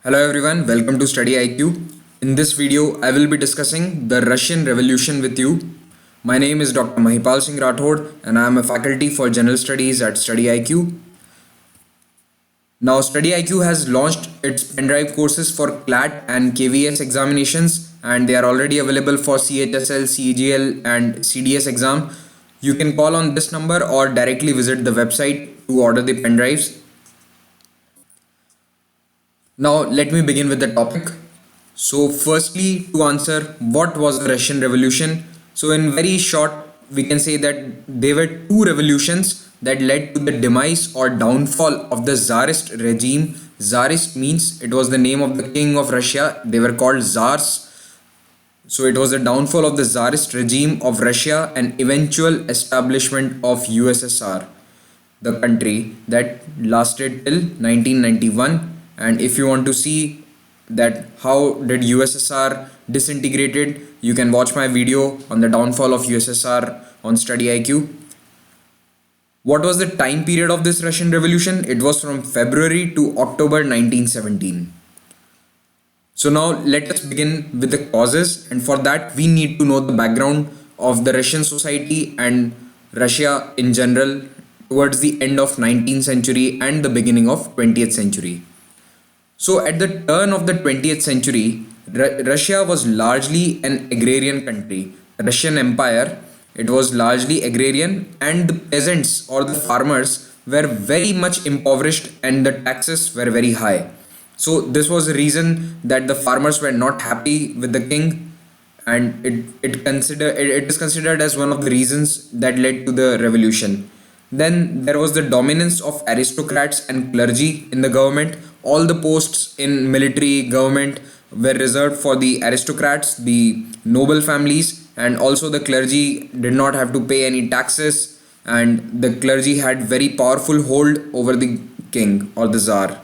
Hello everyone, welcome to StudyIQ. In this video, I will be discussing the Russian Revolution with you. My name is Dr. Mahipal Singh Rathore and I am a faculty for General Studies at StudyIQ. Now, StudyIQ has launched its pendrive courses for CLAT and KVS examinations, and they are already available for CHSL, CGL and CDS exam. You can call on this number or directly visit the website to order the pendrives. Now let me begin with the topic. So firstly, to answer what was the Russian Revolution. So in very short, we can say that there were two revolutions that led to the demise or downfall of the Tsarist regime. Tsarist means it was the name of the king of Russia. They were called Tsars. So it was the downfall of the Tsarist regime of Russia and eventual establishment of USSR, the country that lasted till 1991. And if you want to see that how did USSR disintegrated, you can watch my video on the downfall of USSR on StudyIQ. What was the time period of this Russian Revolution? It was from February to October 1917. So now let us begin with the causes, and for that we need to know the background of the Russian society and Russia in general towards the end of 19th century and the beginning of 20th century. So at the turn of the 20th century, Russia was largely an agrarian country. The Russian Empire, it was largely agrarian, and the peasants or the farmers were very much impoverished and the taxes were very high. So this was the reason that the farmers were not happy with the king, and it is considered as one of the reasons that led to the revolution. Then there was the dominance of aristocrats and clergy in the government. All the posts in military government were reserved for the aristocrats, the noble families, and also the clergy did not have to pay any taxes, and the clergy had very powerful hold over the king or the Tsar.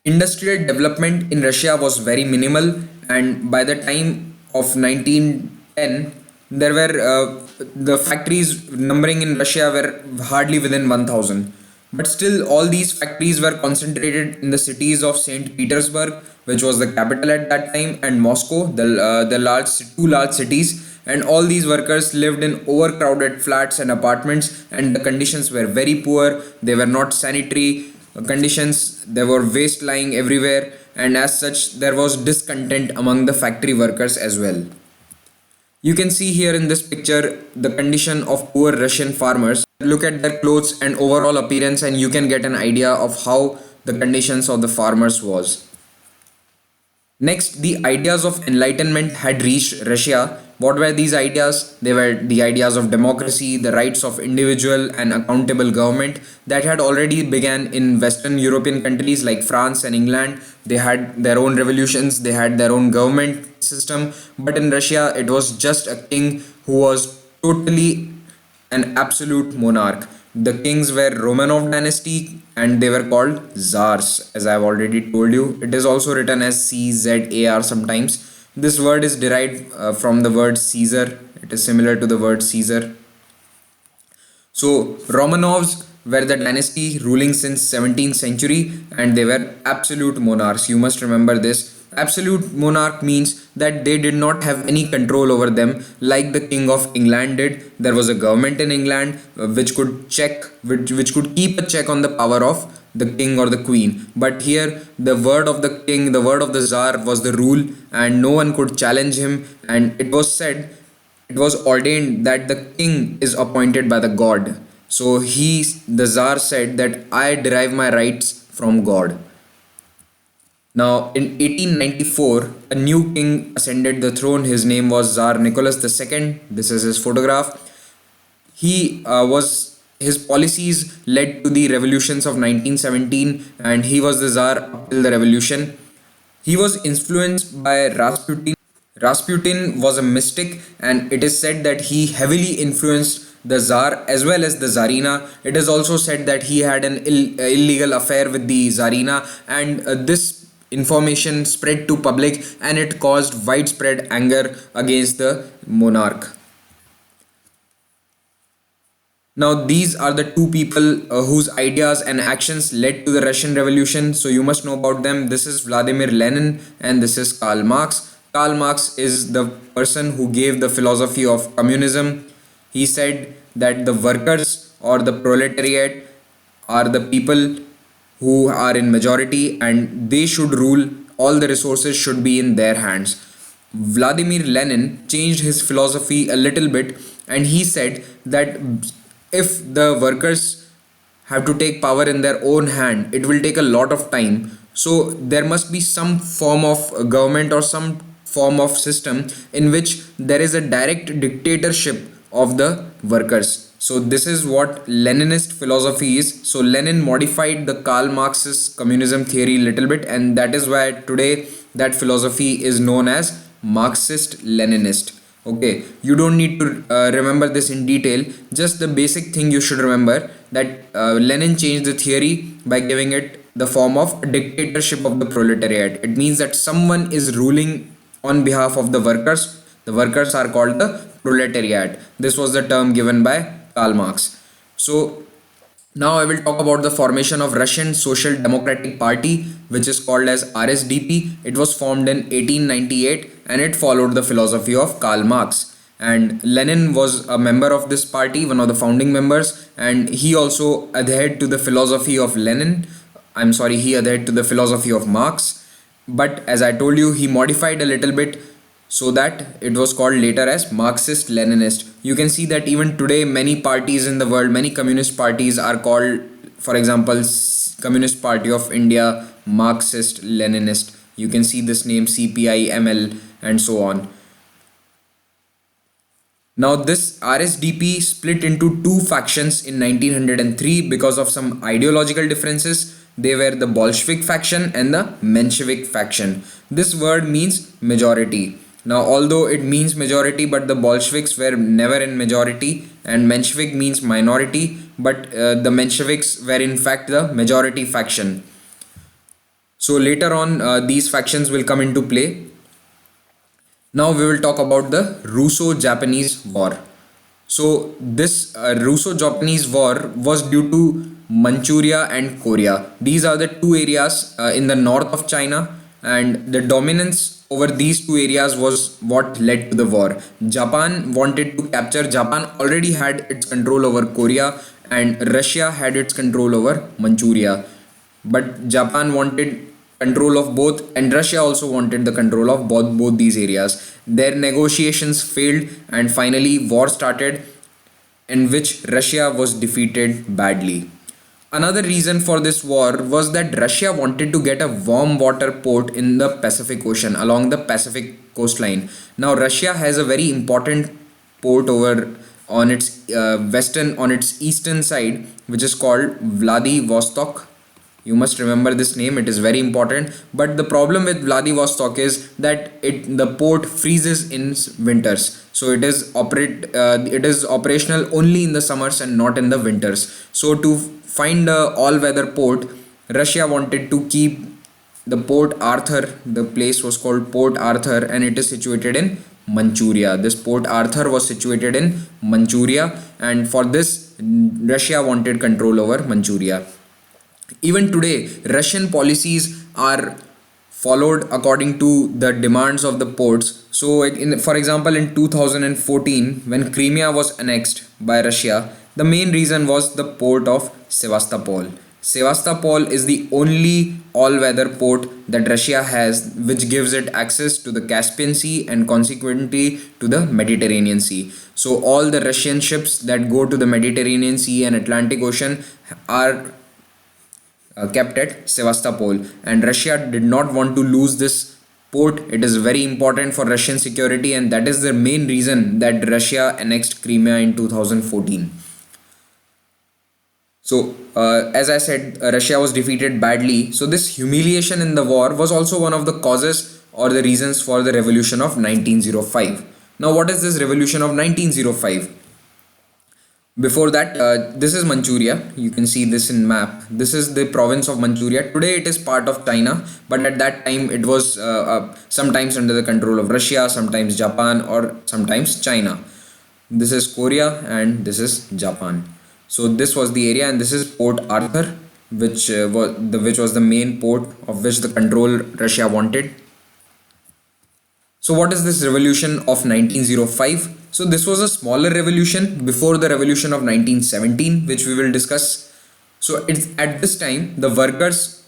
Industrial development in Russia was very minimal, and by the time of 1910, there were the factories numbering in Russia were hardly within 1000. But still, all these factories were concentrated in the cities of St. Petersburg, which was the capital at that time, and Moscow, the two large cities. And all these workers lived in overcrowded flats and apartments, and the conditions were very poor. They were not sanitary conditions. There were waste lying everywhere, and as such, there was discontent among the factory workers as well. You can see here in this picture the condition of poor Russian farmers. Look at their clothes and overall appearance, and you can get an idea of how the conditions of the farmers was. Next, the ideas of enlightenment had reached Russia. What were these ideas? They were the ideas of democracy, the rights of individual and accountable government that had already began in Western European countries like France and England. They had their own revolutions, they had their own government system, but in Russia it was just a king who was totally an absolute monarch. The kings were Romanov dynasty and they were called Tsars, as I have already told you. It is also written as CZAR sometimes. This word is derived from the word Caesar. It is similar to the word Caesar. So Romanovs were the dynasty ruling since 17th century and they were absolute monarchs. You must remember this. Absolute monarch means that they did not have any control over them like the king of England did. There was a government in England which could keep a check on the power of the king or the queen. But here the word of the king, the word of the Tsar was the rule, and no one could challenge him. And it was ordained that the king is appointed by the God. So the Tsar said that I derive my rights from God. Now, in 1894, a new king ascended the throne. His name was Tsar Nicholas II. This is his photograph. His policies led to the revolutions of 1917, and he was the Tsar up till the revolution. He was influenced by Rasputin. Rasputin was a mystic, and it is said that he heavily influenced the Tsar as well as the Tsarina. It is also said that he had an illegal affair with the Tsarina, and this information spread to public and it caused widespread anger against the monarch. Now, these are the two people whose ideas and actions led to the Russian Revolution. So, you must know about them. This is Vladimir Lenin and this is Karl Marx. Karl Marx is the person who gave the philosophy of communism. He said that the workers or the proletariat are the people who are in majority and they should rule. All the resources should be in their hands. Vladimir Lenin changed his philosophy a little bit and he said that if the workers have to take power in their own hand, it will take a lot of time. So there must be some form of government or some form of system in which there is a direct dictatorship of the workers. So this is what Leninist philosophy is. So Lenin modified the Karl Marx's communism theory a little bit, and that is why today that philosophy is known as Marxist Leninist. Okay, you don't need to remember this in detail. Just the basic thing you should remember that Lenin changed the theory by giving it the form of dictatorship of the proletariat. It means that someone is ruling on behalf of the workers. The workers are called the proletariat. This was the term given by Karl Marx. So now I will talk about the formation of Russian Social Democratic Party, which is called as RSDP. It was formed in 1898 and it followed the philosophy of Karl Marx. And Lenin was a member of this party, one of the founding members, and he also adhered to the philosophy of Lenin. He adhered to the philosophy of Marx. But as I told you, he modified a little bit so that it was called later as Marxist Leninist. You can see that even today many parties in the world, many communist parties are called, for example, Communist Party of India, Marxist Leninist. You can see this name CPI, ML and so on. Now this RSDP split into two factions in 1903 because of some ideological differences. They were the Bolshevik faction and the Menshevik faction. This word means majority. Now although it means majority, but the Bolsheviks were never in majority and Menshevik means minority, but the Mensheviks were in fact the majority faction. So later on these factions will come into play. Now we will talk about the Russo-Japanese War. So this Russo-Japanese War was due to Manchuria and Korea. These are the two areas in the north of China, and the dominance over these two areas was what led to the war. Japan wanted to capture. Japan already had its control over Korea and Russia had its control over Manchuria. But Japan wanted control of both and Russia also wanted the control of both these areas. Their negotiations failed and finally war started, in which Russia was defeated badly. Another reason for this war was that Russia wanted to get a warm water port in the Pacific Ocean along the Pacific coastline. Now Russia has a very important port over on its eastern side, which is called Vladivostok. You must remember this name, it is very important. But the problem with Vladivostok is that the port freezes in winters. So it is operational only in the summers and not in the winters. So to find a all-weather port, Russia wanted to keep the Port Arthur. The place was called Port Arthur and it is situated in Manchuria. This Port Arthur was situated in Manchuria, and for this Russia wanted control over Manchuria. Even today, Russian policies are followed according to the demands of the ports. So, for example, in 2014, when Crimea was annexed by Russia, the main reason was the port of Sevastopol. Sevastopol is the only all-weather port that Russia has, which gives it access to the Caspian Sea and consequently to the Mediterranean Sea. So, all the Russian ships that go to the Mediterranean Sea and Atlantic Ocean are kept at Sevastopol, and Russia did not want to lose this port. It is very important for Russian security, and that is the main reason that Russia annexed Crimea in 2014. So as I said, Russia was defeated badly. So this humiliation in the war was also one of the causes or the reasons for the revolution of 1905. Now what is this revolution of 1905? Before that, this is Manchuria. You can see this in map. This is the province of Manchuria. Today it is part of China, but at that time it was sometimes under the control of Russia, sometimes Japan, or sometimes China. This is Korea and this is Japan. So this was the area, and this is Port Arthur, which was the main port of which the control Russia wanted. So what is this revolution of 1905? So this was a smaller revolution before the revolution of 1917, which we will discuss. So it's at this time the workers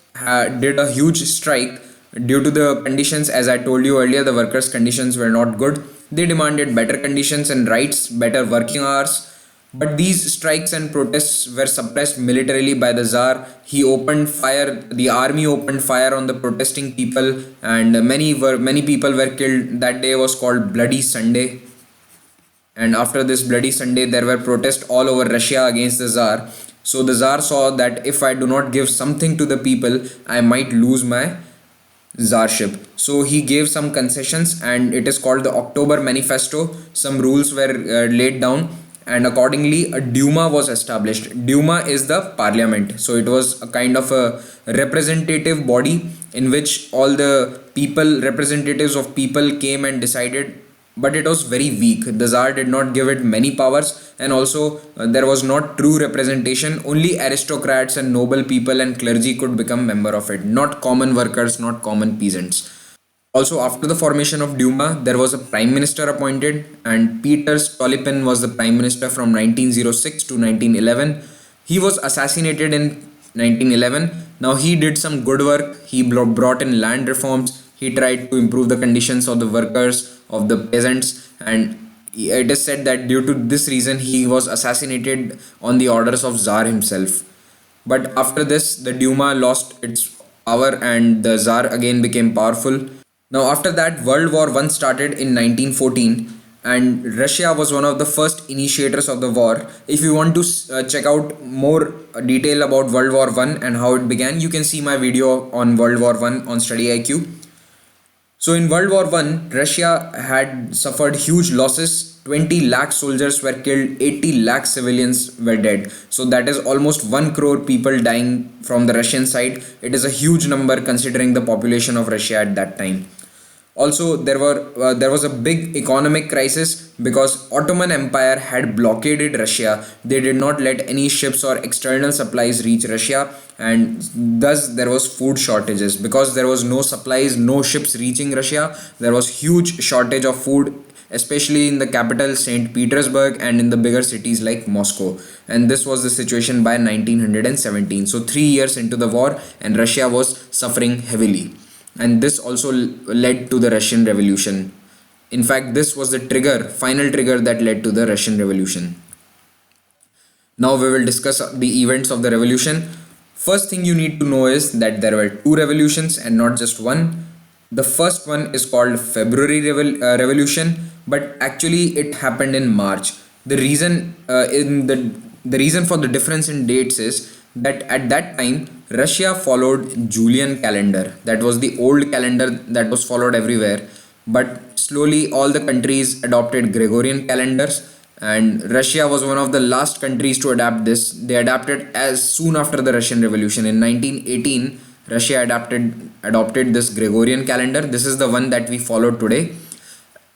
did a huge strike due to the conditions. As I told you earlier, the workers' conditions were not good. They demanded better conditions and rights, better working hours. But these strikes and protests were suppressed militarily by the Tsar. He opened fire. The army opened fire on the protesting people, and many people were killed. That day was called Bloody Sunday. And after this Bloody Sunday, there were protests all over Russia against the Tsar. So the Tsar saw that if I do not give something to the people, I might lose my czarship. So he gave some concessions, and it is called the October Manifesto. Some rules were laid down, and accordingly a Duma was established. Duma is the parliament. So it was a kind of a representative body in which all the representatives of people came and decided, but it was very weak. The Tsar did not give it many powers, and also there was not true representation. Only aristocrats and noble people and clergy could become member of it, not common workers, not common peasants. Also, after the formation of Duma, there was a prime minister appointed, and Peter Stolypin was the prime minister from 1906 to 1911. He was assassinated in 1911. Now he did some good work. He brought in land reforms. He tried to improve the conditions of the workers, of the peasants, and it is said that due to this reason he was assassinated on the orders of Tsar himself. But after this, the Duma lost its power and the Tsar again became powerful. Now after that, World War I started in 1914, and Russia was one of the first initiators of the war. If you want to check out more detail about World War I and how it began, you can see my video on World War I on StudyIQ. So in World War I, Russia had suffered huge losses. 20 lakh soldiers were killed, 80 lakh civilians were dead. So that is almost 1 crore people dying from the Russian side. It is a huge number considering the population of Russia at that time. Also, there was a big economic crisis because Ottoman Empire had blockaded Russia. They did not let any ships or external supplies reach Russia, and thus there was food shortages because there was no supplies, no ships reaching Russia. There was huge shortage of food, especially in the capital St. Petersburg and in the bigger cities like Moscow. And this was the situation by 1917. So 3 years into the war, and Russia was suffering heavily. And this also led to the Russian Revolution. In fact, this was the final trigger that led to the Russian Revolution. Now we will discuss the events of the revolution. First thing you need to know is that there were 2 revolutions and not just one. The first one is called February Revolution, but actually it happened in March. The reason for the difference in dates is that at that time Russia followed Julian calendar. That was the old calendar that was followed everywhere, but slowly all the countries adopted Gregorian calendars, and Russia was one of the last countries to adapt this. They adapted as soon after the Russian Revolution. In 1918, Russia adopted this Gregorian calendar. This is the one that we follow today,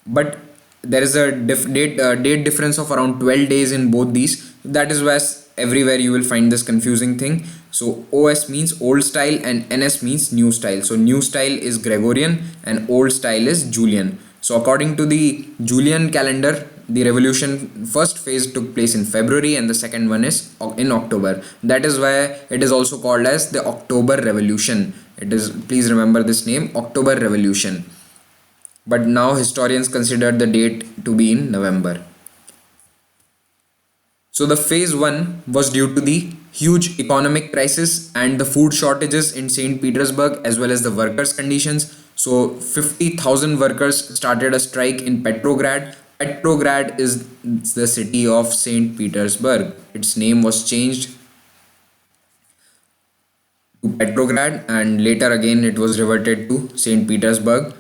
but there is a date difference of around 12 days in both these. That is why everywhere you will find this confusing thing. So OS means old style and NS means new style. So new style is Gregorian and old style is Julian. So according to the Julian calendar, the revolution first phase took place in February and the second one is in October. That is why it is also called as the October Revolution. Please remember this name, October Revolution. But now historians consider the date to be in November. So the phase 1 was due to the huge economic crisis and the food shortages in St. Petersburg as well as the workers' conditions. So 50,000 workers started a strike in Petrograd. Petrograd is the city of St. Petersburg. Its name was changed to Petrograd and later again it was reverted to St. Petersburg.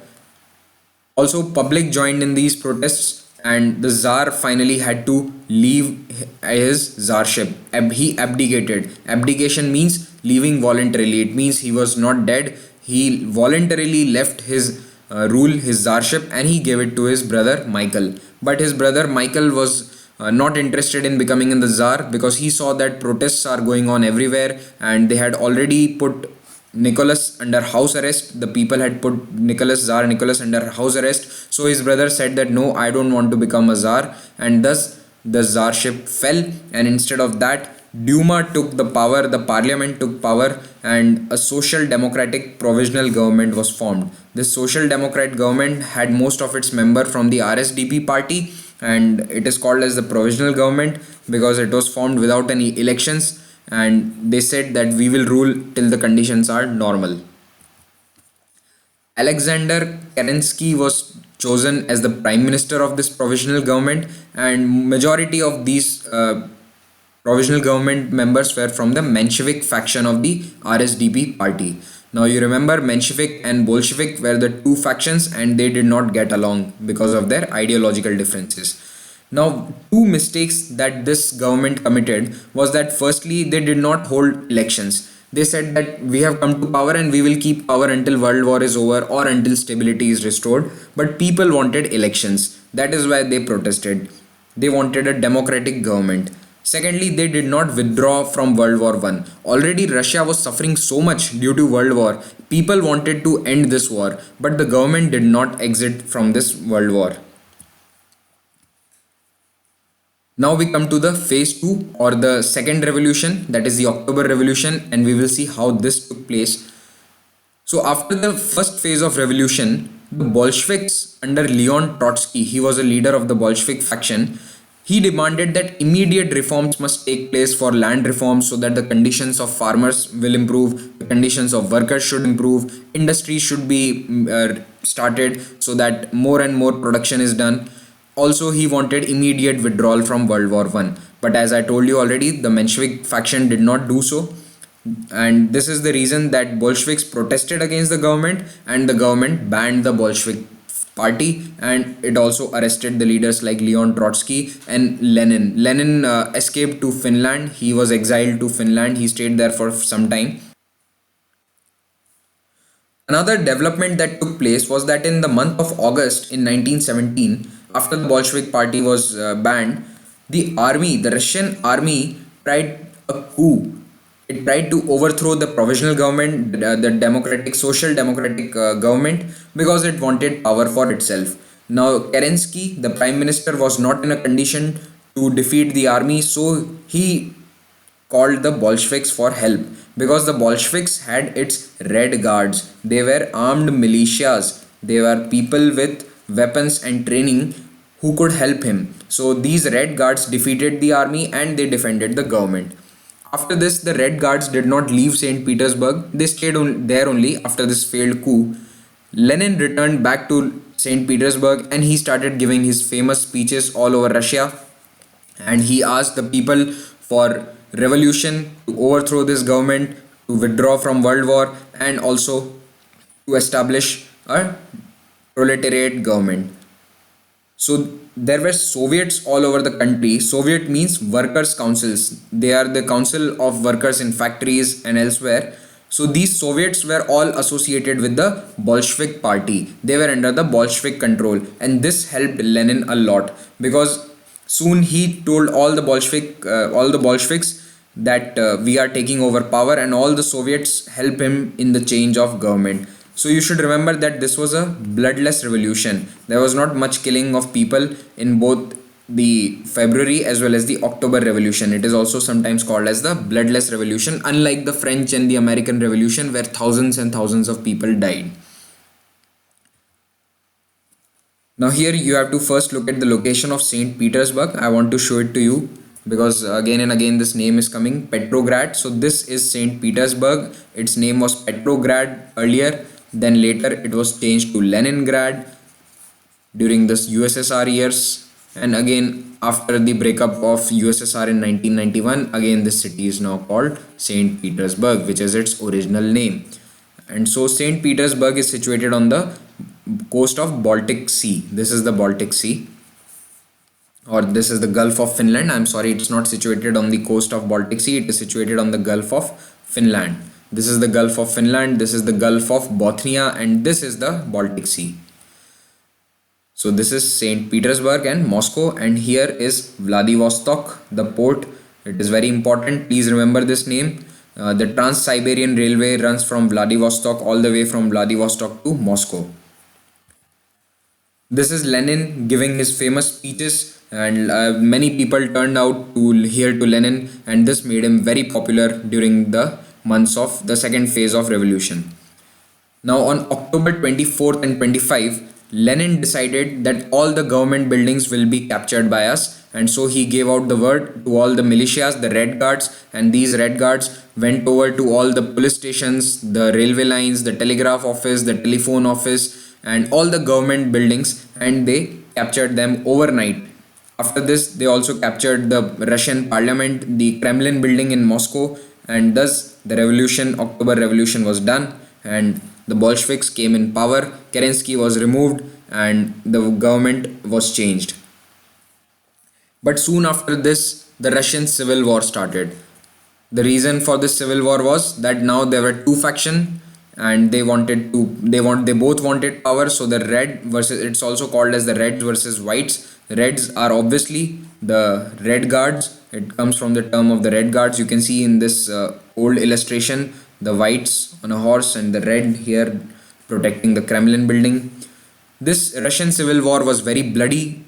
Also, public joined in these protests, and the Tsar finally had to leave his czarship. He abdicated. Abdication means leaving voluntarily. It means he was not dead. He voluntarily left his rule, his czarship, and he gave it to his brother Michael. But his brother Michael was not interested in becoming the Tsar, because he saw that protests are going on everywhere and they had already put Nicholas under house arrest. The people had put Tsar Nicholas under house arrest. So his brother said that no, I don't want to become a Tsar, and thus the Tsarship fell. And instead of that, Duma took the power, the parliament took power, and a social democratic provisional government was formed. This social democrat government had most of its member from the RSDP party, and it is called as the provisional government because it was formed without any elections, and they said that we will rule till the conditions are normal. Alexander Kerensky was chosen as the prime minister of this provisional government, and majority of these provisional government members were from the Menshevik faction of the RSDP party. Now you remember, Menshevik and Bolshevik were the two factions and they did not get along because of their ideological differences. Now, two mistakes that this government committed was that firstly, they did not hold elections. They said that we have come to power and we will keep power until World War is over or until stability is restored. But people wanted elections. That is why they protested. They wanted a democratic government. Secondly, they did not withdraw from World War I. Already Russia was suffering so much due to World War. People wanted to end this war, but the government did not exit from this World War. Now we come to the phase 2 or the second revolution, that is the October Revolution, and we will see how this took place. So after the first phase of revolution, the Bolsheviks under Leon Trotsky, he was a leader of the Bolshevik faction, he demanded that immediate reforms must take place for land reforms so that the conditions of farmers will improve, the conditions of workers should improve, industries should be started so that more and more production is done. Also, he wanted immediate withdrawal from World War I. But as I told you already, the Menshevik faction did not do so. And this is the reason that Bolsheviks protested against the government, and the government banned the Bolshevik party, and it also arrested the leaders like Leon Trotsky and Lenin. Lenin escaped to Finland. He was exiled to Finland. He stayed there for some time. Another development that took place was that in the month of August in 1917, after the Bolshevik party was banned, the army, the Russian army, tried a coup. It tried to overthrow the provisional government, the democratic, social democratic government, because it wanted power for itself. Now, Kerensky, the prime minister, was not in a condition to defeat the army, so he called the Bolsheviks for help, because the Bolsheviks had its red guards. They were armed militias. They were people with weapons and training who could help him. So these red guards defeated the army and they defended the government. After this, the Red Guards did not leave St. Petersburg. They stayed there only after this failed coup. Lenin returned back to St. Petersburg and he started giving his famous speeches all over Russia. And he asked the people for revolution, to overthrow this government, to withdraw from World War, and also to establish a proletariat government. So there were Soviets all over the country. Soviet means workers' councils. They are the council of workers in factories and elsewhere. So these Soviets were all associated with the Bolshevik party. They were under the Bolshevik control, and this helped Lenin a lot, because soon he told all the Bolsheviks that we are taking over power, and all the Soviets help him in the change of government. So you should remember that this was a bloodless revolution. There was not much killing of people in both the February as well as the October Revolution. It is also sometimes called as the bloodless revolution, unlike the French and the American Revolution, where thousands and thousands of people died. Now here you have to first look at the location of St. Petersburg. I want to show it to you because again and again this name is coming, Petrograd. So this is St. Petersburg. Its name was Petrograd earlier. Then later it was changed to Leningrad during the USSR years, and again after the breakup of USSR in 1991, again this city is now called St. Petersburg, which is its original name. And so St. Petersburg is situated on the coast of Baltic Sea. This is the Baltic Sea, or this is the Gulf of Finland. I'm sorry, it's not situated on the coast of Baltic Sea, it is situated on the Gulf of Finland. This is the Gulf of Finland, this is the Gulf of Bothnia, and this is the Baltic Sea. So this is St. Petersburg and Moscow, and here is Vladivostok, the port. It is very important. Please remember this name. The Trans-Siberian Railway runs from Vladivostok all the way from Vladivostok to Moscow. This is Lenin giving his famous speeches, and many people turned out to hear to Lenin, and this made him very popular during the months of the second phase of revolution. Now on October 24th and 25th, Lenin decided that all the government buildings will be captured by us, and so he gave out the word to all the militias, the Red Guards, and these Red Guards went over to all the police stations, the railway lines, the telegraph office, the telephone office, and all the government buildings, and they captured them overnight. After this, they also captured the Russian parliament, the Kremlin building in Moscow, and thus the revolution, October Revolution, was done, and the Bolsheviks came in power. Kerensky was removed, and the government was changed. But soon after this, the Russian Civil War started. The reason for this civil war was that now there were two factions, and they both wanted power. So the red versus, it's also called as the Reds versus Whites. The Reds are obviously the Red Guards. It comes from the term of the Red Guards. You can see in this old illustration the Whites on a horse and the red here protecting the Kremlin building. This Russian civil war was very bloody.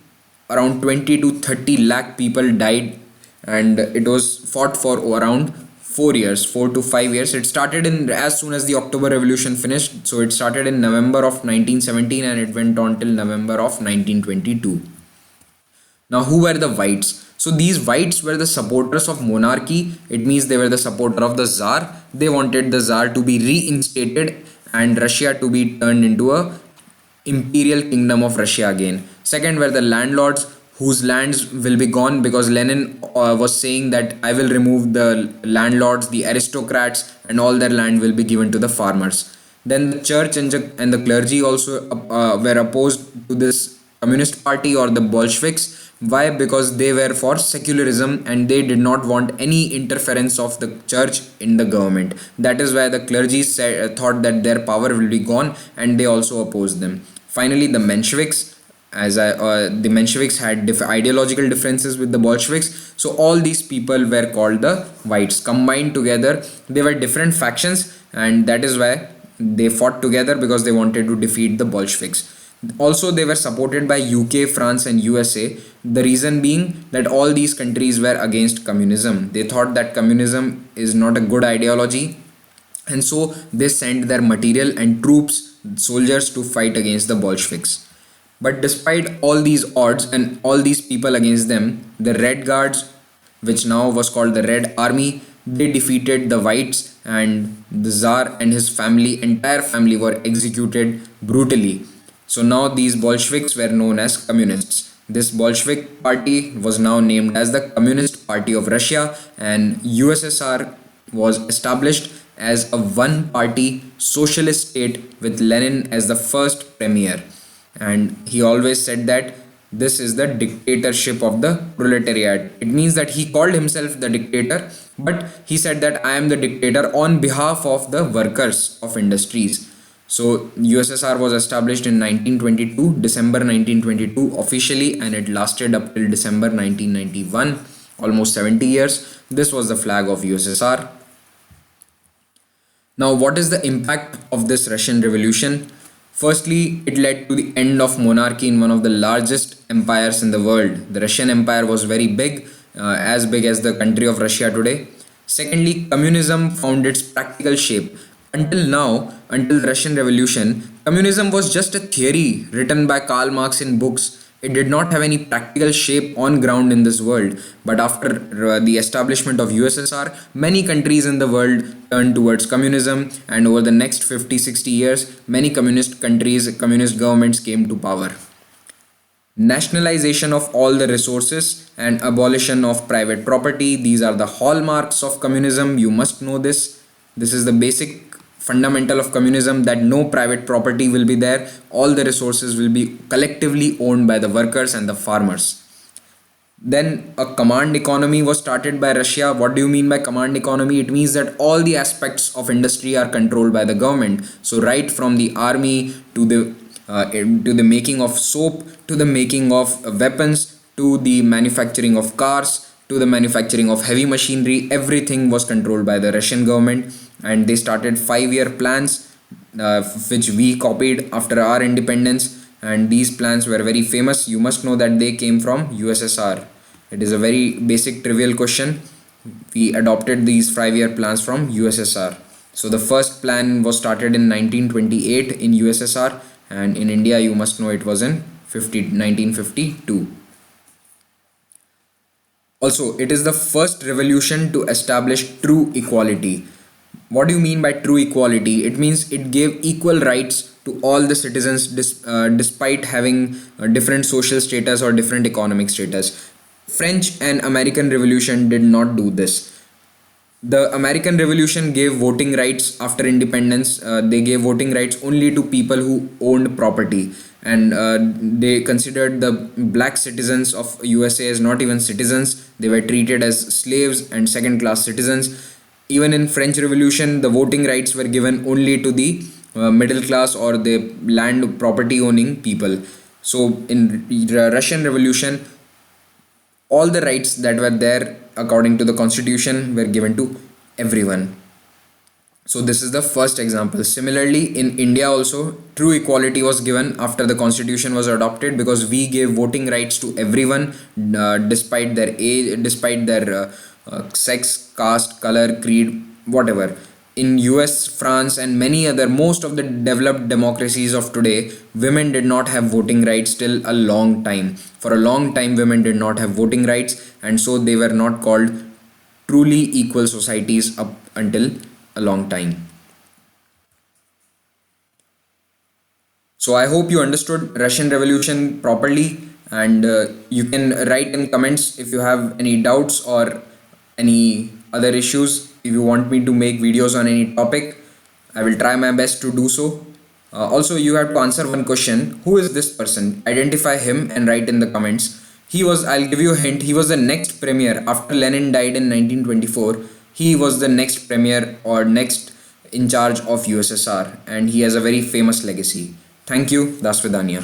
Around 20 to 30 lakh people died, and it was fought for around 4 to 5 years. It started in as soon as the October Revolution finished. So it started in November of 1917 and it went on till November of 1922. Now who were the Whites? So these Whites were the supporters of monarchy. It means they were the supporter of the Tsar. They wanted the Tsar to be reinstated and Russia to be turned into a imperial kingdom of Russia again. Second were the landlords, whose lands will be gone, because Lenin was saying that I will remove the landlords, the aristocrats, and all their land will be given to the farmers. Then the church and the clergy also were opposed to this communist party or the Bolsheviks. Why? Because they were for secularism and they did not want any interference of the church in the government. That is why the clergy thought that their power will be gone, and they also opposed them. Finally, the Mensheviks. The Mensheviks had ideological differences with the Bolsheviks, so all these people were called the Whites. Combined together, they were different factions, and that is why they fought together, because they wanted to defeat the Bolsheviks. Also, they were supported by UK, France, and USA. The reason being that all these countries were against communism. They thought that communism is not a good ideology, and so they sent their material and troops, soldiers, to fight against the Bolsheviks. But despite all these odds and all these people against them, the Red Guards, which now was called the Red Army, they defeated the Whites, and the Tsar and his family, entire family, were executed brutally. So now these Bolsheviks were known as communists. This Bolshevik party was now named as the Communist Party of Russia, and USSR was established as a one-party socialist state with Lenin as the first premier. And he always said that this is the dictatorship of the proletariat. It means that he called himself the dictator, but he said that I am the dictator on behalf of the workers of industries. So USSR was established in 1922, December 1922 officially, and it lasted up till December 1991, almost 70 years. This was the flag of USSR. Now, what is the impact of this Russian Revolution? Firstly, it led to the end of monarchy in one of the largest empires in the world. The Russian Empire was very big, as big as the country of Russia today. Secondly, communism found its practical shape. Until now, until the Russian Revolution, communism was just a theory written by Karl Marx in books. It did not have any practical shape on ground in this world. But after the establishment of USSR, many countries in the world turned towards communism, and over the next 50-60 years, many communist countries, communist governments came to power. Nationalization of all the resources and abolition of private property, these are the hallmarks of communism. You must know this. This is the basic fundamental of communism, that no private property will be there. All the resources will be collectively owned by the workers and the farmers. Then a command economy was started by Russia. What do you mean by command economy? It means that all the aspects of industry are controlled by the government. So right from the army to the to the making of soap, to the making of weapons, to the manufacturing of cars, to the manufacturing of heavy machinery. Everything was controlled by the Russian government, and they started 5-year plans, which we copied after our independence. And these plans were very famous. You must know that they came from USSR. It is a very basic trivial question. We adopted these 5-year plans from USSR. So the first plan was started in 1928 in USSR, and in India you must know it was in 1952. Also, it is the first revolution to establish true equality. What do you mean by true equality? It means it gave equal rights to all the citizens despite having different social status or different economic status. French and American Revolution did not do this. The American Revolution gave voting rights after independence. They gave voting rights only to people who owned property, and they considered the black citizens of USA as not even citizens. They were treated as slaves and second-class citizens. Even in French Revolution, the voting rights were given only to the middle class or the land property owning people. So in the Russian Revolution, all the rights that were there according to the constitution were given to everyone. So this is the first example. Similarly, in India also, true equality was given after the constitution was adopted, because we gave voting rights to everyone, despite their age, despite their sex, caste, color, creed, whatever. In US, France and many other, most of the developed democracies of today, women did not have voting rights till a long time. For a long time, women did not have voting rights, and so they were not called truly equal societies up until a long time. So I hope you understood Russian Revolution properly, and you can write in comments if you have any doubts or any other issues. If you want me to make videos on any topic, I will try my best to do so. Also, you have to answer one question: who is this person? Identify him and write in the comments. I'll give you a hint, he was the next premier after Lenin died in 1924. He was the next premier or next in charge of USSR, and he has a very famous legacy. Thank you. Das Vidania.